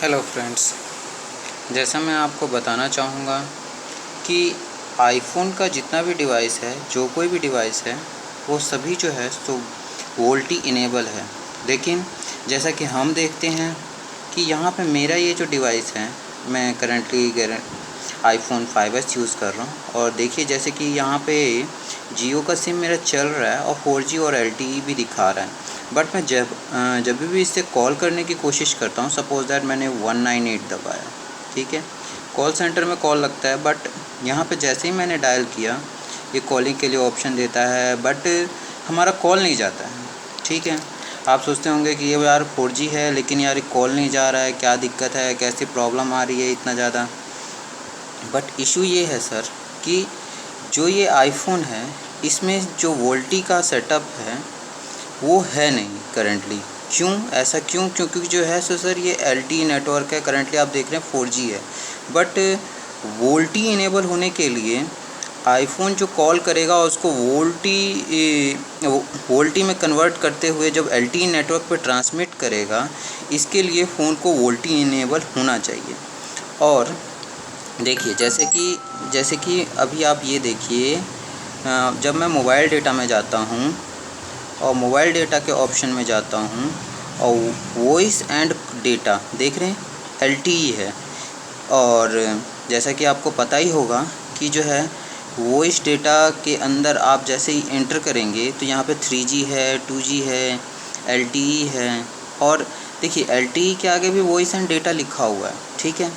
Hello friends, जैसा मैं आपको बताना चाहूँगा कि आईफोन का जितना भी डिवाइस है, जो कोई भी डिवाइस है, वो सभी जो है सो वोल्टी इनेबल है। लेकिन जैसा कि हम देखते हैं कि यहाँ पे मेरा ये जो डिवाइस है, मैं करंटली आईफोन 5s यूज़ कर रहा हूँ और देखिए जैसे कि यहाँ पे जियो का सिम मेरा चल रहा है और 4G और LTE भी दिखा रहा है। बट मैं जब भी इससे कॉल करने की कोशिश करता हूँ, सपोज़ दैट मैंने 198 दबाया, ठीक है, कॉल सेंटर में कॉल लगता है, बट यहाँ पे जैसे ही मैंने डायल किया, ये कॉलिंग के लिए ऑप्शन देता है, बट हमारा कॉल नहीं जाता है। ठीक है, आप सोचते होंगे कि ये यार 4G है, लेकिन यार कॉल नहीं जा रहा है, क्या दिक्कत है, कैसी प्रॉब्लम आ रही है इतना ज़्यादा। बट इशू ये है सर कि जो ये आईफोन है, इसमें जो वोल्टी का सेटअप है वो है नहीं करंटली। क्यों ऐसा क्यों? क्योंकि जो है सो सर ये LTE नेटवर्क है, करंटली आप देख रहे हैं 4G है, बट वोल्टी इनेबल होने के लिए आईफोन जो कॉल करेगा उसको वोल्टी में कन्वर्ट करते हुए जब LTE नेटवर्क पे ट्रांसमिट करेगा, इसके लिए फ़ोन को वोल्टी इनेबल होना चाहिए। और देखिए जैसे कि अभी आप ये देखिए, जब मैं मोबाइल डेटा में जाता हूँ और मोबाइल डेटा के ऑप्शन में जाता हूँ और वॉइस एंड डेटा देख रहे हैं LTE है। और जैसा कि आपको पता ही होगा कि जो है वॉइस डेटा के अंदर आप जैसे ही एंटर करेंगे तो यहाँ पे 3G है, 2G है, LTE है। और देखिए LTE के आगे भी वॉइस एंड डेटा लिखा हुआ है, ठीक है।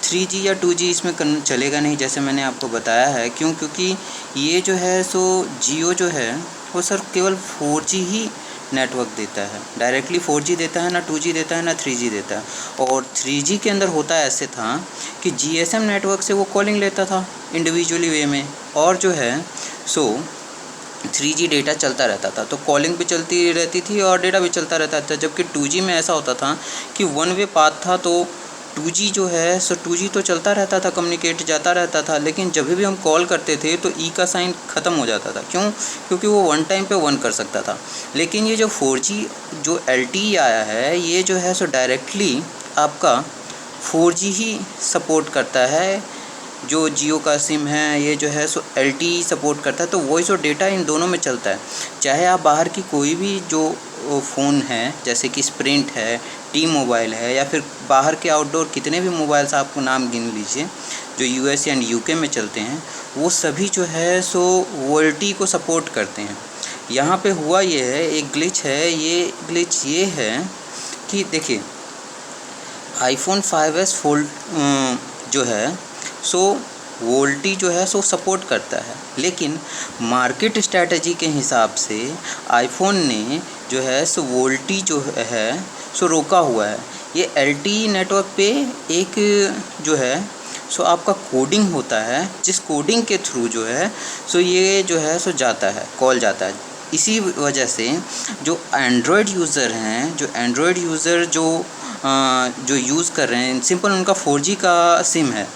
3G या 2G इसमें चलेगा नहीं, जैसे मैंने आपको बताया है। क्यों? क्योंकि ये जो है सो जियो जो है वो सर केवल 4G ही नेटवर्क देता है, डायरेक्टली 4G देता है, ना 2G देता है, ना 3G देता है। और 3G के अंदर होता ऐसे था कि GSM नेटवर्क से वो कॉलिंग लेता था इंडिविजुअली वे में, और जो है सो 3G डेटा चलता रहता था, तो कॉलिंग भी चलती रहती थी और डेटा भी चलता रहता था। जबकि 2G में ऐसा होता था कि वन वे पाथ था, तो 2G जो है सो 2G तो चलता रहता था, कम्युनिकेट जाता रहता था, लेकिन जब भी हम कॉल करते थे तो ई का साइन ख़त्म हो जाता था। क्यों? क्योंकि वो वन टाइम पे वन कर सकता था। लेकिन ये जो 4G जो LTE आया है, ये जो है सो डायरेक्टली आपका 4G ही सपोर्ट करता है। जो जियो का सिम है ये जो है सो LTE सपोर्ट करता है, तो वॉइस और डेटा इन दोनों में चलता है। चाहे आप बाहर की कोई भी जो फ़ोन है, जैसे कि स्प्रिंट है, टी मोबाइल है, या फिर बाहर के आउटडोर कितने भी मोबाइल्स आपको नाम गिन लीजिए जो US एंड UK में चलते हैं, वो सभी जो है सो वोल्टी को सपोर्ट करते हैं। यहाँ पे हुआ ये है, एक ग्लिच है, ये ग्लिच ये है कि देखिए आईफोन 5s फोल्ड जो है सो वोल्टी जो है सो सपोर्ट करता है, लेकिन मार्केट स्ट्रैटेजी के हिसाब से आईफोन ने जो है सो वोल्टी जो है सो रोका हुआ है। ये LTE नेटवर्क पे एक जो है सो आपका कोडिंग होता है, जिस कोडिंग के थ्रू जो है सो ये जो है सो जाता है, कॉल जाता है। इसी वजह से जो एंड्रॉयड यूज़र हैं, जो यूज़ कर रहे हैं, सिंपल उनका 4G का सिम है,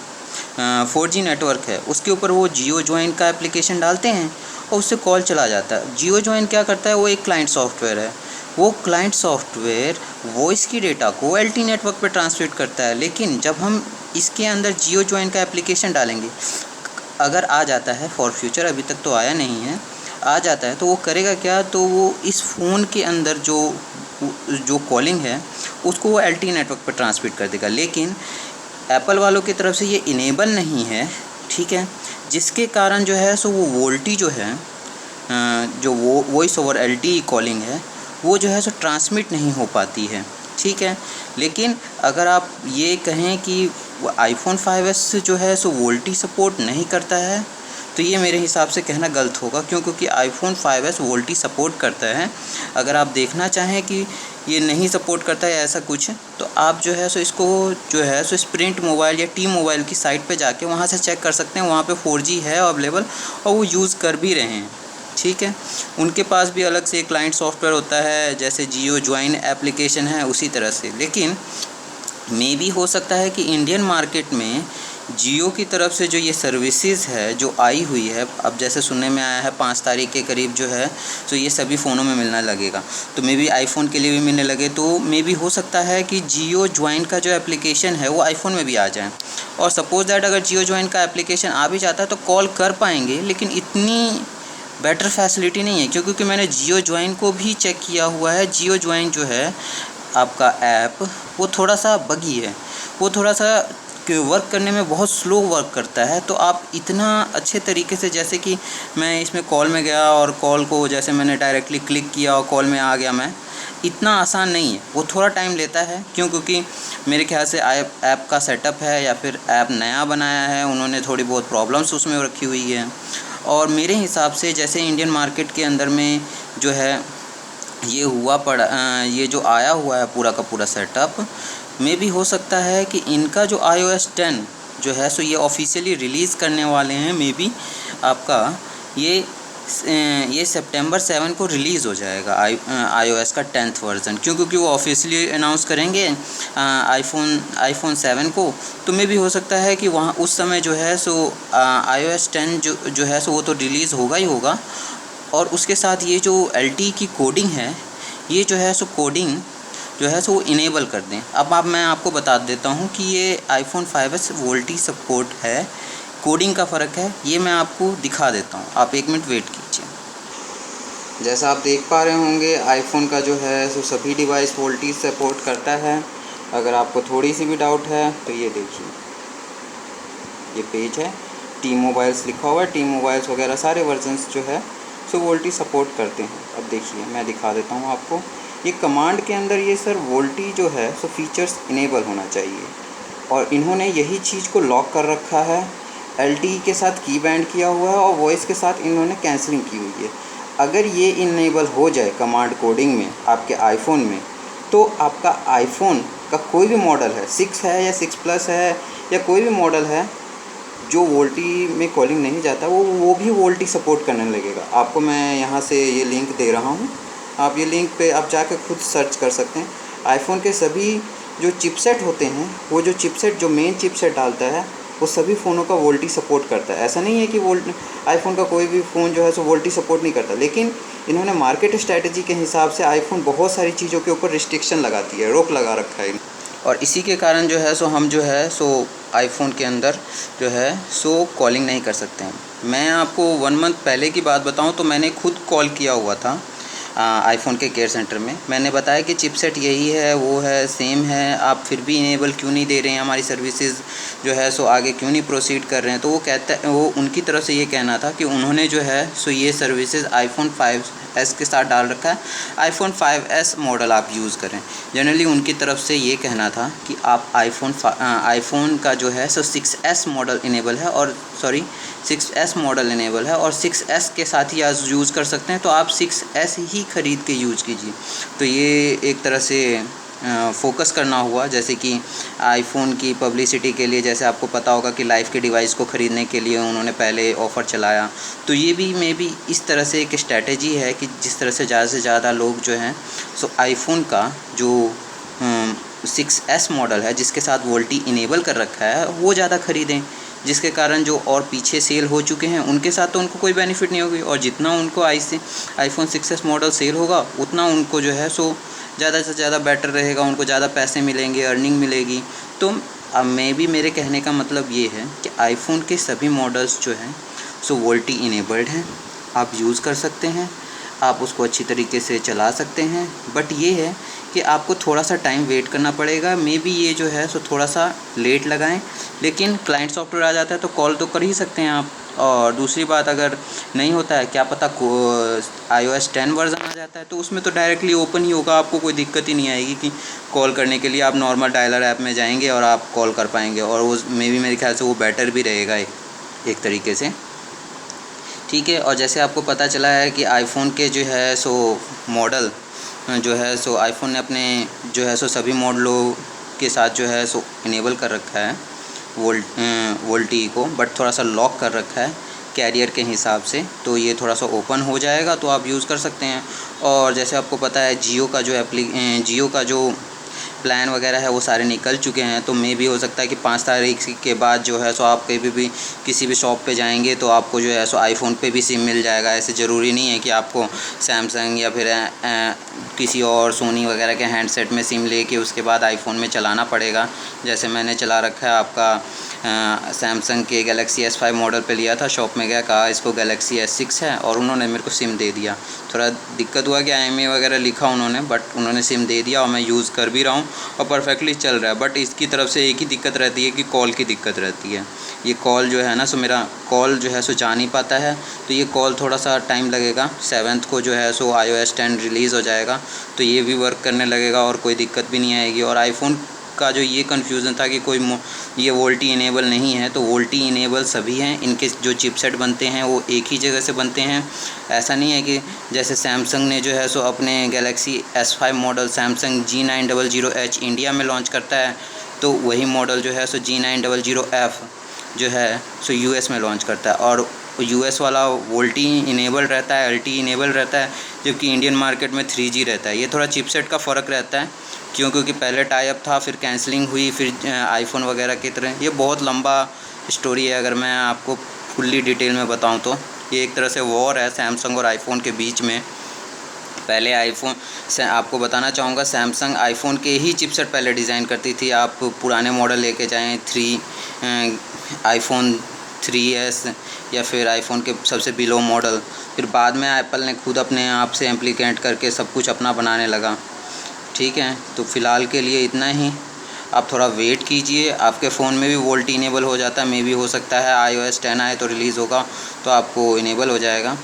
4G नेटवर्क है, उसके ऊपर वो जियो ज्वाइन का एप्लीकेशन डालते हैं और उससे कॉल चला जाता है। जियो ज्वाइन क्या करता है? वो एक क्लाइंट सॉफ्टवेयर है। वो क्लाइंट सॉफ्टवेयर वॉइस की डेटा को LTE नेटवर्क पे ट्रांसमिट करता है, लेकिन जब हम इसके अंदर जियो ज्वाइन का एप्लीकेशन डालेंगे, अगर आ जाता है फॉर फ्यूचर, अभी तक तो आया नहीं है, आ जाता है तो वो करेगा क्या? तो वो इस फ़ोन के अंदर जो कॉलिंग है उसको वो LTE नेटवर्क पर ट्रांसमिट कर देगा। लेकिन एप्पल वालों की तरफ से ये इनेबल नहीं है, ठीक है, जिसके कारण जो है सो वो वोल्टी जो है, जो वो वॉइस ओवर LTE कॉलिंग है, वो जो है सो ट्रांसमिट नहीं हो पाती है, ठीक है। लेकिन अगर आप ये कहें कि आईफोन 5s जो है सो वोल्टी सपोर्ट नहीं करता है, तो ये मेरे हिसाब से कहना गलत होगा। क्यों? क्योंकि आईफोन 5s वोल्टी सपोर्ट करता है। अगर आप देखना चाहें कि ये नहीं सपोर्ट करता है ऐसा कुछ, तो आप जो है सो इसको जो है सो स्प्रिंट मोबाइल या टी मोबाइल की साइट पे जाके वहाँ से चेक कर सकते हैं। वहाँ पे 4G है अवेलेबल और वो यूज़ कर भी रहे हैं, ठीक है। उनके पास भी अलग से क्लाइंट सॉफ्टवेयर होता है, जैसे जियो ज्वाइन एप्लीकेशन है उसी तरह से। लेकिन मे भी हो सकता है कि इंडियन मार्केट में जियो की तरफ से जो ये सर्विसेज है जो आई हुई है, अब जैसे सुनने में आया है 5 तारीख के करीब जो है, तो ये सभी फ़ोनों में मिलना लगेगा। तो मे बी आईफ़ोन के लिए भी मिलने लगे, तो मे बी हो सकता है कि जियो ज्वाइन का जो एप्लीकेशन है वो आईफ़ोन में भी आ जाए। और सपोज़ दैट अगर जियो ज्वाइन का एप्लीकेशन आ भी जाता है तो कॉल कर पाएंगे, लेकिन इतनी बेटर फैसिलिटी नहीं है, क्योंकि मैंने जियो ज्वाइन को भी चेक किया हुआ है। जियो ज्वाइन जो है आपका ऐप, वो थोड़ा सा बगी है, वो थोड़ा सा वर्क करने में बहुत स्लो वर्क करता है। तो आप इतना अच्छे तरीके से, जैसे कि मैं इसमें कॉल में गया और कॉल को जैसे मैंने डायरेक्टली क्लिक किया और कॉल में आ गया मैं, इतना आसान नहीं है, वो थोड़ा टाइम लेता है। क्योंकि मेरे ख्याल से ऐप का सेटअप है या फिर ऐप नया बनाया है उन्होंने, थोड़ी बहुत प्रॉब्लम्स उसमें रखी हुई है। और मेरे हिसाब से जैसे इंडियन मार्केट के अंदर में जो है ये जो आया हुआ है पूरा का पूरा सेटअप, में भी हो सकता है कि इनका जो iOS 10 जो है सो ये ऑफिशियली रिलीज़ करने वाले हैं। मे बी आपका ये सितंबर 7 को रिलीज़ हो जाएगा iOS का 10th वर्ज़न, क्योंकि वो ऑफिशियली अनाउंस करेंगे आईफोन 7 को। तो मे भी हो सकता है कि वहाँ उस समय जो है सो iOS 10 जो है सो वो तो रिलीज़ होगा ही होगा। और उसके साथ ये जो LTE की कोडिंग है, ये जो है सो कोडिंग जो है सो वो इनेबल कर दें। अब मैं आपको बता देता हूँ कि ये आईफोन 5s वोल्टी सपोर्ट है, कोडिंग का फ़र्क है, ये मैं आपको दिखा देता हूँ। आप 1 मिनट वेट कीजिए। जैसा आप देख पा रहे होंगे आईफोन का जो है सो सभी डिवाइस वोल्टी सपोर्ट करता है। अगर आपको थोड़ी सी भी डाउट है तो ये देखिए, ये पेज है, टी मोबाइल्स लिखा हुआ है। टी मोबाइल्स वगैरह सारे वर्जन्स जो है सो वोल्टी सपोर्ट करते हैं। अब देखिए मैं दिखा देता हूँ आपको, ये कमांड के अंदर ये सर वोल्टी जो है सो फीचर्स इनेबल होना चाहिए, और इन्होंने यही चीज़ को लॉक कर रखा है। LTE के साथ की बैंड किया हुआ है और वॉइस के साथ इन्होंने कैंसलिंग की हुई है। अगर ये इनेबल हो जाए कमांड कोडिंग में आपके आईफोन में, तो आपका आईफोन का कोई भी मॉडल है, 6 है या 6 प्लस है या कोई भी मॉडल है जो वोल्टी में कॉलिंग नहीं जाता, वो भी वोल्टी सपोर्ट करने लगेगा। आपको मैं यहाँ से ये लिंक दे रहा हूँ, आप ये लिंक पे आप जाकर खुद सर्च कर सकते हैं। आईफोन के सभी जो चिपसेट होते हैं, वो जो चिपसेट जो मेन चिपसेट डालता है वो सभी फ़ोनों का वोल्टी सपोर्ट करता है। ऐसा नहीं है कि आईफोन का कोई भी फ़ोन जो है सो वोल्टी सपोर्ट नहीं करता, लेकिन इन्होंने मार्केट स्ट्रैटेजी के हिसाब से आईफोन बहुत सारी चीज़ों के ऊपर रिस्ट्रिक्शन लगाती है, रोक लगा रखा है। और इसी के कारण जो है सो हम जो है सो आईफोन के अंदर जो है सो कॉलिंग नहीं कर सकते हैं। मैं आपको 1 मंथ पहले की बात बताऊं तो मैंने खुद कॉल किया हुआ था आईफोन के केयर सेंटर में। मैंने बताया कि चिपसेट यही है, वो है, सेम है, आप फिर भी इनेबल क्यों नहीं दे रहे हैं, हमारी सर्विसेज जो है सो आगे क्यों नहीं प्रोसीड कर रहे हैं। तो वो उनकी तरफ से ये कहना था कि उन्होंने जो है सो ये सर्विसेज आईफोन 5s के साथ डाल रखा है, आईफोन 5s मॉडल आप यूज़ करें। जनरली उनकी तरफ से ये कहना था कि आप आईफोन का जो है सो 6s मॉडल इनेबल है, और 6s मॉडल इनेबल है और 6s के साथ ही आप यूज़ कर सकते हैं, तो आप 6s ही ख़रीद के यूज़ कीजिए। तो ये एक तरह से फोकस करना हुआ, जैसे कि आईफोन की पब्लिसिटी के लिए, जैसे आपको पता होगा कि लाइफ के डिवाइस को ख़रीदने के लिए उन्होंने पहले ऑफ़र चलाया। तो ये भी मे बी इस तरह से एक स्ट्रैटेजी है कि जिस तरह से ज़्यादा लोग जो हैं सो आईफोन का जो 6s मॉडल है जिसके साथ वोल्टी इनेबल कर रखा है वो ज़्यादा ख़रीदें, जिसके कारण जो और पीछे सेल हो चुके हैं उनके साथ तो उनको कोई बेनिफिट नहीं होगी, और जितना उनको आईफोन 6s मॉडल सेल होगा उतना उनको जो है सो ज़्यादा से ज़्यादा बेटर रहेगा, उनको ज़्यादा पैसे मिलेंगे, अर्निंग मिलेगी। तो अब मेरे कहने का मतलब ये है कि आईफोन के सभी मॉडल्स जो हैं सो वोल्टी इनेबल्ड हैं, आप यूज़ कर सकते हैं, आप उसको अच्छी तरीके से चला सकते हैं। बट ये है कि आपको थोड़ा सा टाइम वेट करना पड़ेगा। मे बी ये जो है सो थोड़ा सा लेट लगाएं, लेकिन क्लाइंट सॉफ्टवेयर आ जाता है तो कॉल तो कर ही सकते हैं आप। और दूसरी बात, अगर नहीं होता है, क्या पता iOS 10 वर्ज़न आ जाता है तो उसमें तो डायरेक्टली ओपन ही होगा, आपको कोई दिक्कत ही नहीं आएगी कि कॉल करने के लिए आप नॉर्मल डायलर ऐप में जाएंगे और आप कॉल कर पाएंगे, और वो मेरे ख्याल से वो बेटर भी रहेगा एक तरीके से। ठीक है। और जैसे आपको पता चला है कि आईफोन के जो है सो मॉडल जो है सो आईफोन ने अपने जो है सो सभी मॉडलों के साथ जो है सो इनेबल कर रखा है वोल्टी को, बट थोड़ा सा लॉक कर रखा है कैरियर के हिसाब से। तो ये थोड़ा सा ओपन हो जाएगा तो आप यूज़ कर सकते हैं। और जैसे आपको पता है जियो का जो प्लान वगैरह है वो सारे निकल चुके हैं। तो मे भी हो सकता है कि 5 तारीख के बाद जो है सो आप कहीं भी किसी भी शॉप पे जाएंगे तो आपको जो है सो आईफोन पे भी सिम मिल जाएगा। ऐसे ज़रूरी नहीं है कि आपको सैमसंग या फिर किसी और सोनी वगैरह के हैंडसेट में सिम लेके उसके बाद आईफोन में चलाना पड़ेगा। जैसे मैंने चला रखा है आपका सैमसंग के गैलेक्सी S5 मॉडल पे लिया था, शॉप में गया, कहा इसको गैलेक्सी S6 है और उन्होंने मेरे को सिम दे दिया। थोड़ा दिक्कत हुआ कि IMEI वगैरह लिखा उन्होंने, बट उन्होंने सिम दे दिया और मैं यूज़ कर भी रहा हूँ और परफेक्टली चल रहा है। बट इसकी तरफ से एक ही दिक्कत रहती है कि कॉल की दिक्कत रहती है। ये कॉल जो है ना सो मेरा कॉल जो है सो जा नहीं पाता है, तो ये कॉल थोड़ा सा टाइम लगेगा। 7 को जो है सो iOS 10 रिलीज़ हो जाएगा तो ये भी वर्क करने लगेगा और कोई दिक्कत भी नहीं आएगी। और आईफोन का जो ये कन्फ्यूज़न था कि ये वोल्टी इनेबल नहीं है, तो वोल्टी इनेबल सभी हैं। इनके जो चिपसेट बनते हैं वो एक ही जगह से बनते हैं। ऐसा नहीं है कि जैसे सैमसंग ने जो है सो अपने Galaxy S5 model Samsung G900H India में लॉन्च करता है, तो वही मॉडल जो है सो G900F जो है सो US में लॉन्च करता है और US वाला वोल्टी इनेबल रहता है, LTE इनेबल रहता है, जबकि इंडियन मार्केट में 3G रहता है। ये थोड़ा चिपसेट का फ़र्क रहता है, क्योंकि पहले टाई अप था, फिर कैंसलिंग हुई, फिर आईफोन वगैरह की तरह। ये बहुत लंबा स्टोरी है, अगर मैं आपको फुल्ली डिटेल में बताऊं तो ये एक तरह से वॉर है सैमसंग और आईफोन के बीच में। पहले आईफोन से आपको बताना चाहूँगा, सैमसंग आईफोन के ही चिपसेट पहले डिज़ाइन करती थी। आप पुराने मॉडल लेके जाएँ आईफोन 3S या फिर आईफोन के सबसे बिलो मॉडल, फिर बाद में एप्पल ने खुद अपने आप से एम्प्लीकेट करके सब कुछ अपना बनाने लगा। ठीक है, तो फ़िलहाल के लिए इतना ही। आप थोड़ा वेट कीजिए, आपके फ़ोन में भी वोल्टी इनेबल हो जाता है, मे भी हो सकता है iOS 10 आए तो रिलीज़ होगा तो आपको इनेबल हो जाएगा।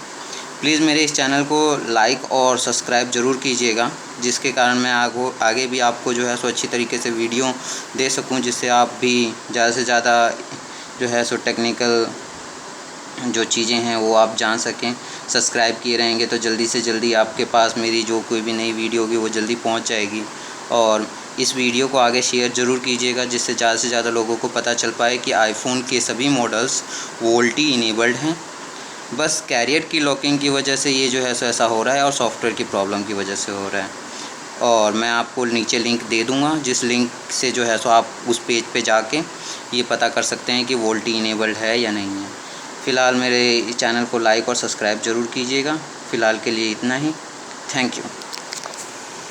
प्लीज़ मेरे इस चैनल को लाइक और सब्सक्राइब ज़रूर कीजिएगा, जिसके कारण मैं आगे भी आपको जो है सो अच्छी तरीके से वीडियो दे सकूं, जिससे आप भी ज़्यादा से ज़्यादा जो है सो टेक्निकल जो चीज़ें हैं वो आप जान सकें। सब्सक्राइब किए रहेंगे तो जल्दी से जल्दी आपके पास मेरी जो कोई भी नई वीडियो होगी वो जल्दी पहुंच जाएगी। और इस वीडियो को आगे शेयर ज़रूर कीजिएगा, जिससे ज़्यादा से ज़्यादा लोगों को पता चल पाए कि आईफोन के सभी मॉडल्स वोल्टी इनेबल्ड हैं। बस कैरियर की लॉकिंग की वजह से ये जो है सो ऐसा हो रहा है और सॉफ्टवेयर की प्रॉब्लम की वजह से हो रहा है। और मैं आपको नीचे लिंक दे दूँगा, जिस लिंक से जो है सो आप उस पेज पे जाके ये पता कर सकते हैं कि वोल्टी इनेबल्ड है या नहीं है। फ़िलहाल मेरे चैनल को लाइक और सब्सक्राइब ज़रूर कीजिएगा। फ़िलहाल के लिए इतना ही। Thank you.